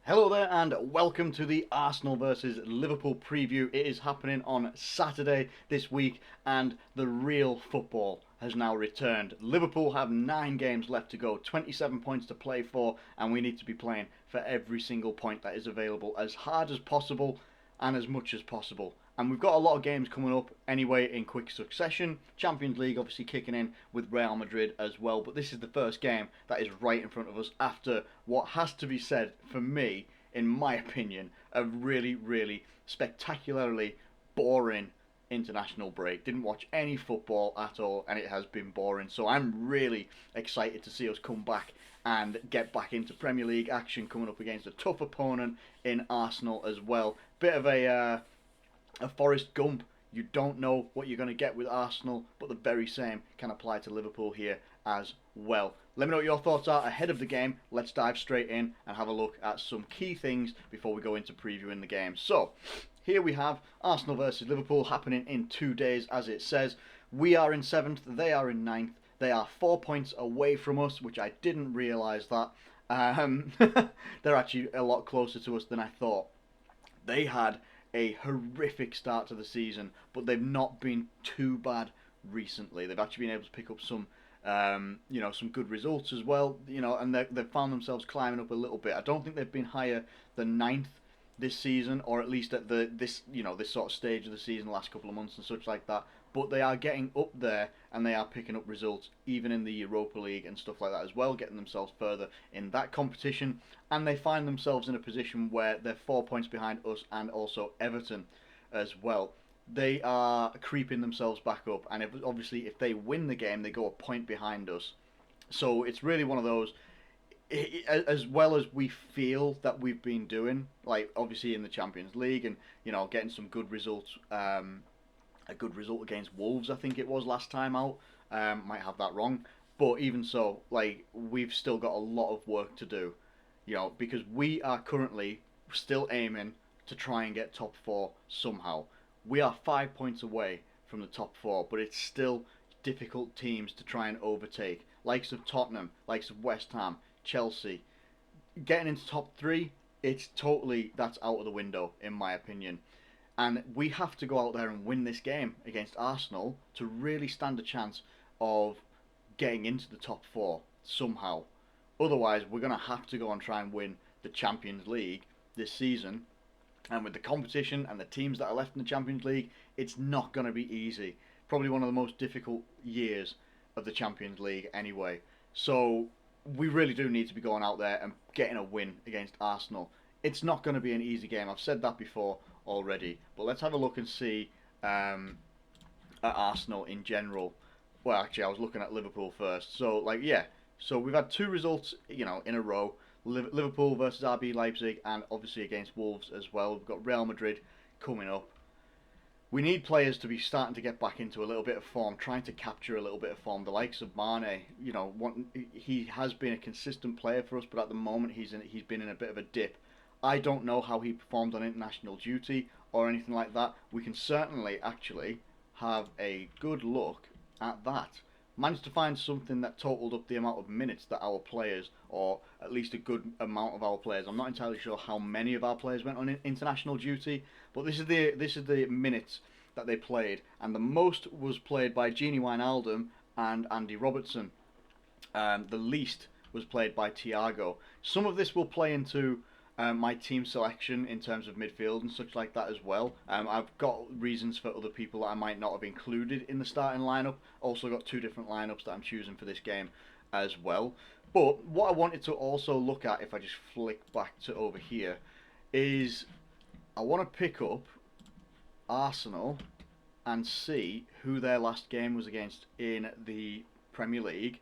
Hello there and welcome to the Arsenal versus Liverpool preview. It is happening on Saturday this week and the real football has now returned. Liverpool have 9 games left to go, 27 points to play for, and we need to be playing for every single point that is available as hard as possible and as much as possible. And we've got a lot of games coming up anyway in quick succession. Champions League obviously kicking in with Real Madrid as well. But this is the first game that is right in front of us after what has to be said, for me, in my opinion, a really, really spectacularly boring international break. Didn't watch any football at all and it has been boring. So I'm really excited to see us come back and get back into Premier League action, coming up against a tough opponent in Arsenal as well. Bit of a Forrest Gump. You don't know what you're going to get with Arsenal, but the very same can apply to Liverpool here as well. Let me know what your thoughts are ahead of the game. Let's dive straight in and have a look at some key things before we go into previewing the game. So, here we have Arsenal versus Liverpool happening in 2 days, as it says. We are in 7th, they are in 9th. They are 4 points away from us, which I didn't realise that. They're actually a lot closer to us than I thought. They had a horrific start to the season, but they've not been too bad recently. They've actually been able to pick up some some good results as well, and they've found themselves climbing up a little bit. I don't think they've been higher than 9th this season, or at least at this sort of stage of the season, the last couple of months and such like that. But they are getting up there, and they are picking up results, even in the Europa League and stuff like that as well, getting themselves further in that competition. And they find themselves in a position where they're 4 points behind us and also Everton as well. They are creeping themselves back up, and obviously if they win the game, they go a point behind us. So it's really one of those, as well as we feel that we've been doing, like obviously in the Champions League and getting some good results. A good result against Wolves, I think it was last time out. Might have that wrong, but even so, like, we've still got a lot of work to do, because we are currently still aiming to try and get top 4 somehow. We are 5 points away from the top 4, but it's still difficult teams to try and overtake. Likes of Tottenham, likes of West Ham, Chelsea. Getting into top 3, that's out of the window, in my opinion. And we have to go out there and win this game against Arsenal to really stand a chance of getting into the top 4 somehow. Otherwise, we're going to have to go and try and win the Champions League this season. And with the competition and the teams that are left in the Champions League, it's not going to be easy. Probably one of the most difficult years of the Champions League anyway. So we really do need to be going out there and getting a win against Arsenal. It's not going to be an easy game. I've said that before already, but let's have a look and see at Arsenal in general. Well, actually, I was looking at Liverpool first. So, so we've had 2 results, in a row. Liverpool versus RB Leipzig, and obviously against Wolves as well. We've got Real Madrid coming up. We need players to be starting to get back into a little bit of form, trying to capture a little bit of form. The likes of Mane, he has been a consistent player for us, but at the moment he's been in a bit of a dip. I don't know how he performed on international duty or anything like that. We can certainly actually have a good look at that. Managed to find something that totaled up the amount of minutes that our players, or at least a good amount of our players. I'm not entirely sure how many of our players went on international duty, but this is the minutes that they played, and the most was played by Gini Wijnaldum and Andy Robertson. The least was played by Thiago. Some of this will play into my team selection in terms of midfield and such like that as well. I've got reasons for other people that I might not have included in the starting lineup. Also got 2 different lineups that I'm choosing for this game as well. But what I wanted to also look at, if I just flick back to over here, is I want to pick up Arsenal and see who their last game was against in the Premier League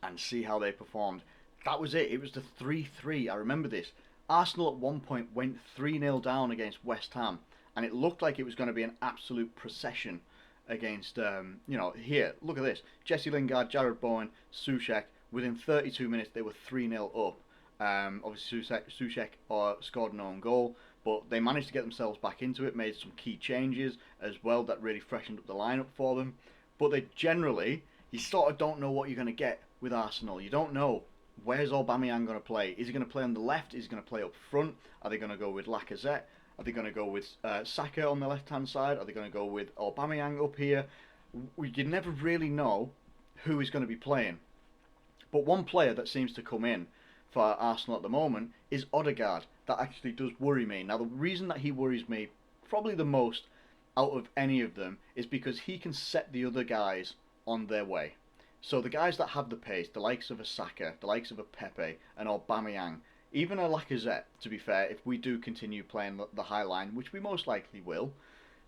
and see how they performed. That was it. It was the 3-3. I remember this. Arsenal at one point went 3-0 down against West Ham, and it looked like it was going to be an absolute procession against, here, look at this. Jesse Lingard, Jared Bowen, Soucek. Within 32 minutes, they were 3-0 up. Obviously, Soucek scored an own goal, but they managed to get themselves back into it, made some key changes as well that really freshened up the lineup for them. But you sort of don't know what you're going to get with Arsenal. You don't know Where's Aubameyang going to play? Is he going to play on the left? Is he going to play up front? Are they going to go with Lacazette? Are they going to go with Saka on the left-hand side? Are they going to go with Aubameyang up here? You never really know who is going to be playing. But one player that seems to come in for Arsenal at the moment is Odegaard. That actually does worry me. Now, the reason that he worries me probably the most out of any of them is because he can set the other guys on their way. So the guys that have the pace, the likes of a Saka, the likes of a Pepe, and Aubameyang, even a Lacazette, to be fair, if we do continue playing the high line, which we most likely will,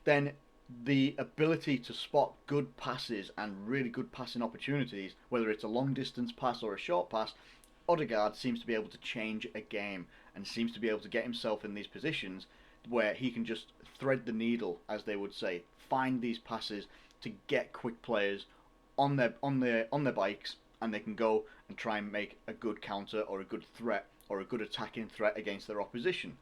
then the ability to spot good passes and really good passing opportunities, whether it's a long distance pass or a short pass, Odegaard seems to be able to change a game and seems to be able to get himself in these positions where he can just thread the needle, as they would say, find these passes to get quick players on their bikes, and they can go and try and make a good counter or a good threat or a good attacking threat against their opposition.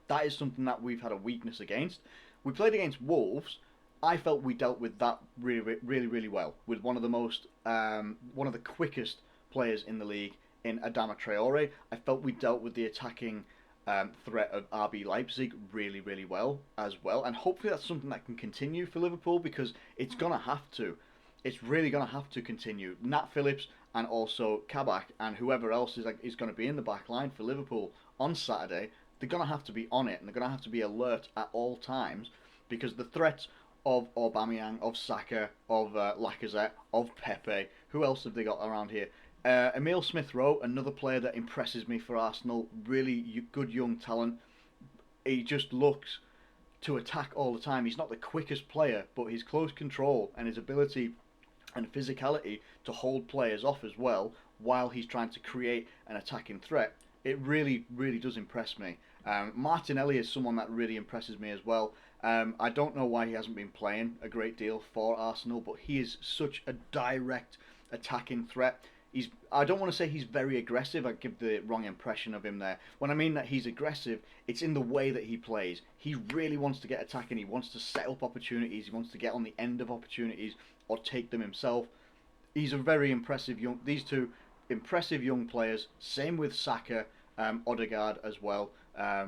That is something that we've had a weakness against. We played against Wolves. I felt we dealt with that really well with one of the quickest players in the league in Adama Traore. I felt we dealt with the attacking threat of RB Leipzig really well as well, and hopefully that's something that can continue for Liverpool, because it's gonna have to. It's really gonna have to continue. Nat Phillips and also Kabak and whoever else is going to be in the back line for Liverpool on Saturday, they're going to have to be on it, and they're going to have to be alert at all times, because the threats of Aubameyang, of Saka, of Lacazette, of Pepe, who else have they got around here? Emile Smith-Rowe, another player that impresses me for Arsenal, really good young talent. He just looks to attack all the time. He's not the quickest player, but his close control and his ability and physicality to hold players off as well while he's trying to create an attacking threat, it really does impress me. Martinelli is someone that really impresses me as well. I don't know why he hasn't been playing a great deal for Arsenal, but he is such a direct attacking threat. I don't want to say he's very aggressive. I give the wrong impression of him there. When I mean that he's aggressive, it's in the way that he plays. He really wants to get attacking. He wants to set up opportunities. He wants to get on the end of opportunities or take them himself. He's a very impressive these two impressive young players. Same with Saka, Odegaard as well.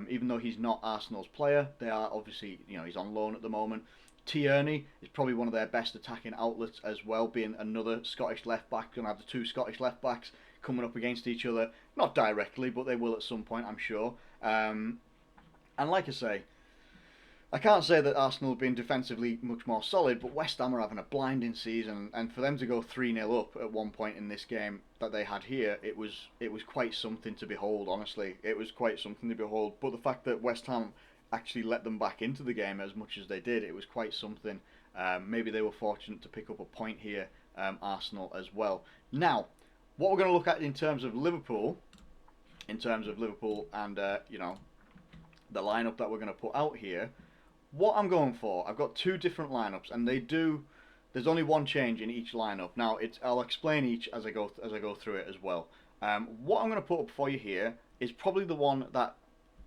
Even though he's not Arsenal's player, they are obviously, he's on loan at the moment. Tierney is probably one of their best attacking outlets as well, being another Scottish left back. Going to have the two Scottish left backs coming up against each other, not directly, but they will at some point, I'm sure. And like I say, I can't say that Arsenal have been defensively much more solid, but West Ham are having a blinding season, and for them to go 3-0 up at one point in this game that they had here, it was quite something to behold, honestly. It was quite something to behold, but the fact that West Ham actually let them back into the game as much as they did, it was quite something. Maybe they were fortunate to pick up a point here, Arsenal as well. Now, what we're going to look at in terms of Liverpool and the lineup that we're going to put out here. What I'm going for, I've got two different lineups, and there's only one change in each lineup. Now, I'll explain each as I go through it as well. What I'm going to put up for you here is probably the one that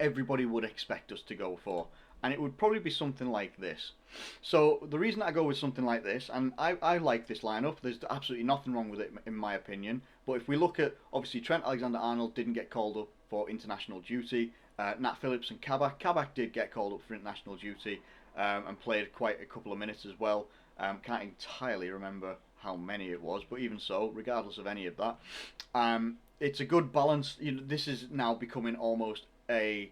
everybody would expect us to go for, and it would probably be something like this. So the reason I go with something like this, and I like this lineup, there's absolutely nothing wrong with it in my opinion, but if we look at, obviously Trent Alexander-Arnold didn't get called up for international duty. Nat Phillips and Kabak did get called up for international duty and played quite a couple of minutes as well. Can't entirely remember how many it was, but even so, regardless of any of that, it's a good balance. This is now becoming almost a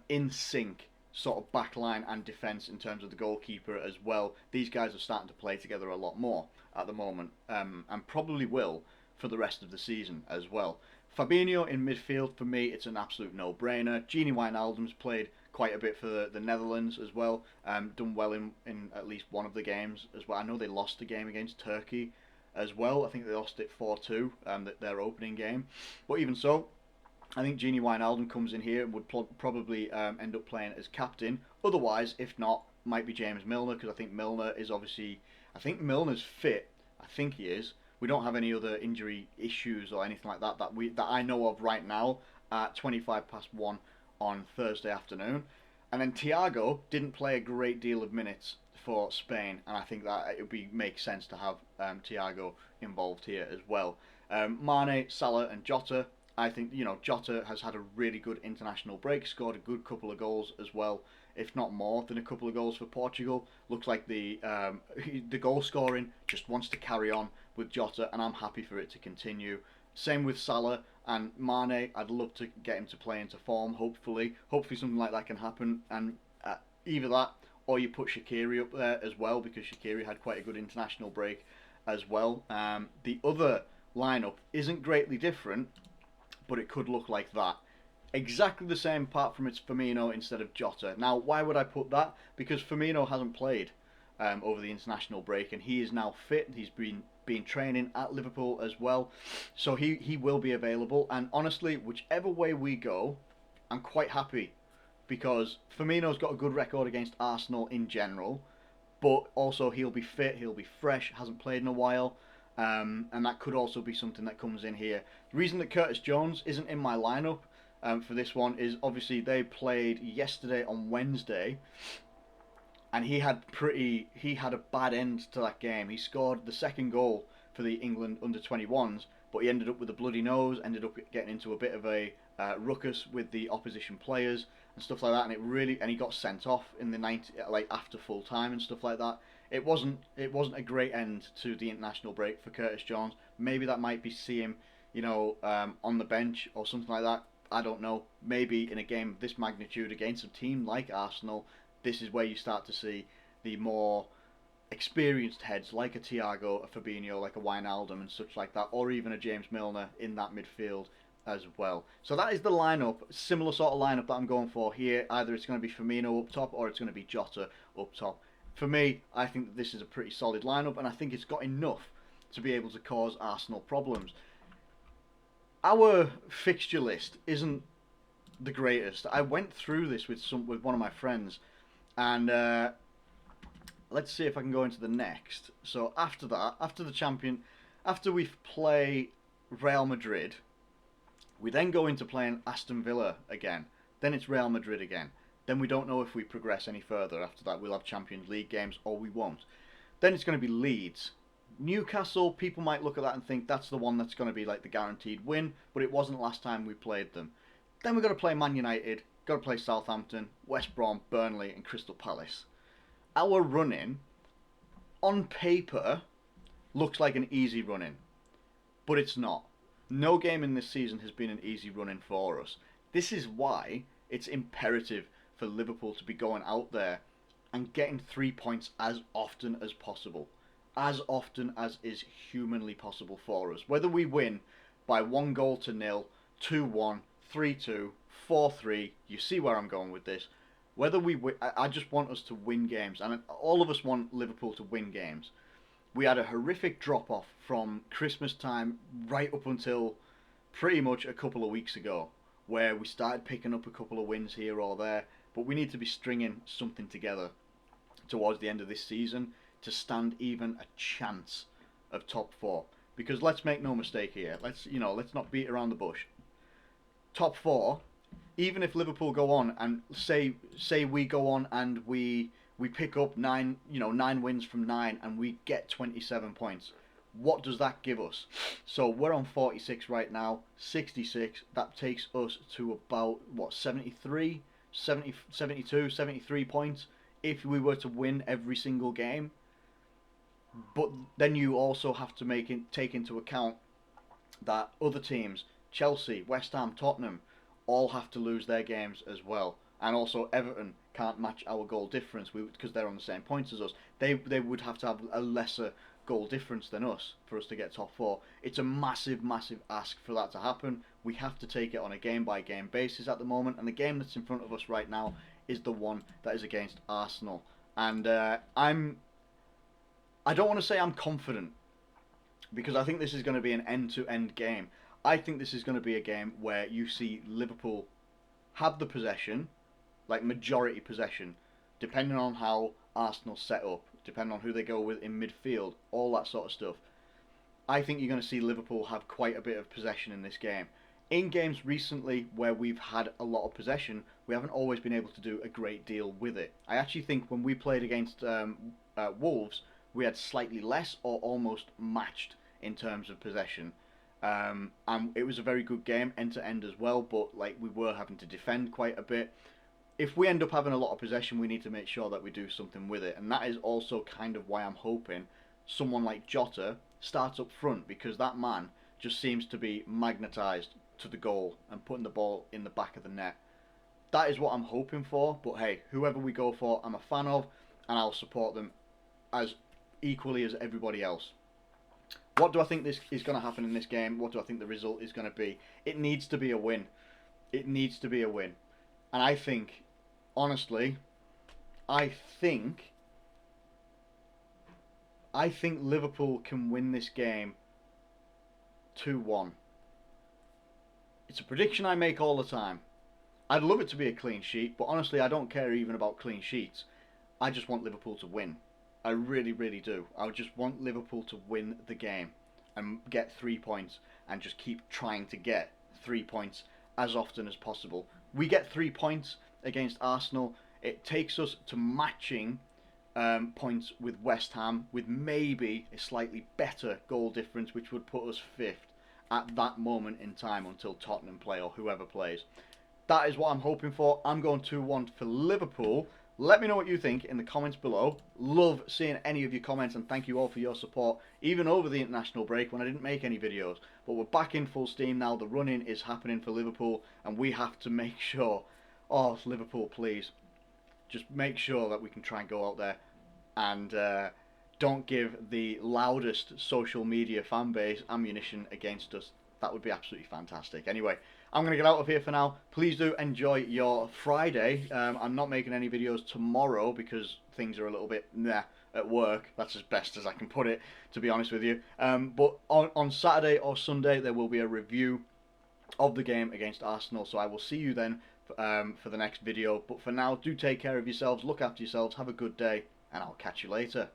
in sync sort of back line and defence in terms of the goalkeeper as well. These guys are starting to play together a lot more at the moment, and probably will for the rest of the season as well. Fabinho in midfield, for me, it's an absolute no-brainer. Gini Wijnaldum's played quite a bit for the Netherlands as well. Done well in at least one of the games as well. I know they lost the game against Turkey as well. I think they lost it 4-2, their opening game. But even so, I think Gini Wijnaldum comes in here and would probably end up playing as captain. Otherwise, if not, might be James Milner, because I think Milner is Milner's fit. I think he is. We don't have any other injury issues or anything like that that I know of right now at 1 on Thursday afternoon. And then Thiago didn't play a great deal of minutes for Spain, and I think that it would make sense to have Thiago involved here as well. Mane, Salah, and Jota. I think Jota has had a really good international break, scored a good couple of goals as well, if not more than a couple of goals for Portugal. Looks like the goal scoring just wants to carry on with Jota, and I'm happy for it to continue. Same with Salah and Mane. I'd love to get him to play into form. Hopefully something like that can happen, and either that or you put Shaqiri up there as well, because Shaqiri had quite a good international break as well. The other lineup isn't greatly different, but it could look like that. Exactly the same, apart from it's Firmino instead of Jota. Now, why would I put that? Because Firmino hasn't played over the international break, and he is now fit. He's been training at Liverpool as well, so he will be available. And honestly, whichever way we go, I'm quite happy, because Firmino's got a good record against Arsenal in general, but also he'll be fit, he'll be fresh, hasn't played in a while. And that could also be something that comes in here. The reason that Curtis Jones isn't in my lineup for this one is obviously they played yesterday on Wednesday, and he had a bad end to that game. He scored the second goal for the England under-21s, but he ended up with a bloody nose, ended up getting into a bit of a ruckus with the opposition players and stuff like that, and he got sent off in the 90, like after full time and stuff like that. It wasn't a great end to the international break for Curtis Jones. Maybe that might be see him, on the bench or something like that. I don't know. Maybe in a game of this magnitude against a team like Arsenal, this is where you start to see the more experienced heads like a Thiago, a Fabinho, like a Wijnaldum and such like that, or even a James Milner in that midfield as well. So that is the lineup, similar sort of lineup that I'm going for here. Either it's going to be Firmino up top or it's going to be Jota up top. For me, I think that this is a pretty solid lineup, and I think it's got enough to be able to cause Arsenal problems. Our fixture list isn't the greatest. I went through this with one of my friends, and let's see if I can go into the next. So after that, after we play Real Madrid, we then go into playing Aston Villa again. Then it's Real Madrid again. Then we don't know if we progress any further after that. We'll have Champions League games or we won't. Then it's going to be Leeds. Newcastle, people might look at that and think that's the one that's going to be like the guaranteed win, but it wasn't last time we played them. Then we've got to play Man United, got to play Southampton, West Brom, Burnley and Crystal Palace. Our run-in, on paper, looks like an easy run-in, but it's not. No game in this season has been an easy run-in for us. This is why it's imperative for Liverpool to be going out there and getting 3 points as often as possible. As often as is humanly possible for us. Whether we win by 1-0, 2-1, 3-2, 4-3, you see where I'm going with this. Whether we win, I just want us to win games, and all of us want Liverpool to win games. We had a horrific drop-off from Christmas time right up until pretty much a couple of weeks ago, where we started picking up a couple of wins here or there, but we need to be stringing something together towards the end of this season to stand even a chance of top 4. Because let's make no mistake here, let's not beat around the bush. Top 4, even if Liverpool go on and say we go on and we pick up 9 wins from 9 and we get 27 points. What does that give us? So we're on 46 right now, 66. That takes us to about 73, 70, 72, 73 points if we were to win every single game. But then you also have to take into account that other teams, Chelsea, West Ham, Tottenham, all have to lose their games as well. And also Everton can't match our goal difference because they're on the same points as us. They would have to have a lesser goal difference than us for us to get top 4. It's a massive, massive ask for that to happen. We have to take it on a game-by-game basis at the moment. And the game that's in front of us right now is the one that is against Arsenal. And I don't want to say I'm confident, because I think this is going to be an end-to-end game. I think this is going to be a game where you see Liverpool have the possession, like majority possession, depending on how Arsenal set up, depending on who they go with in midfield, all that sort of stuff. I think you're going to see Liverpool have quite a bit of possession in this game. In games recently where we've had a lot of possession, we haven't always been able to do a great deal with it. I actually think when we played against Wolves, we had slightly less or almost matched in terms of possession. And it was a very good game, end to end as well. But like we were having to defend quite a bit. If we end up having a lot of possession, we need to make sure that we do something with it, and that is also kind of why I'm hoping someone like Jota starts up front, because that man just seems to be magnetised to the goal and putting the ball in the back of the net. That is what I'm hoping for. But hey, whoever we go for, I'm a fan of, and I'll support them as equally as everybody else. What do I think this is going to happen in this game? What do I think the result is going to be? It needs to be a win. It needs to be a win. And I think, honestly, I think Liverpool can win this game 2-1. It's a prediction I make all the time. I'd love it to be a clean sheet, but honestly, I don't care even about clean sheets. I just want Liverpool to win. I really, really do. I just want Liverpool to win the game and get 3 points and just keep trying to get 3 points as often as possible. We get 3 points against Arsenal. It takes us to matching points with West Ham, with maybe a slightly better goal difference, which would put us 5th at that moment in time until Tottenham play or whoever plays. That is what I'm hoping for. I'm going 2-1 for Liverpool. Let me know what you think in the comments below. Love seeing any of your comments, and thank you all for your support, even over the international break when I didn't make any videos. But we're back in full steam now. The run-in is happening for Liverpool, and we have to make sure, oh, Liverpool, please, just make sure that we can try and go out there and don't give the loudest social media fan base ammunition against us. That would be absolutely fantastic. Anyway, I'm going to get out of here for now. Please do enjoy your Friday. I'm not making any videos tomorrow because things are a little bit meh at work. That's as best as I can put it, to be honest with you. But on Saturday or Sunday, there will be a review of the game against Arsenal. So I will see you then for the next video. But for now, do take care of yourselves, look after yourselves, have a good day, and I'll catch you later.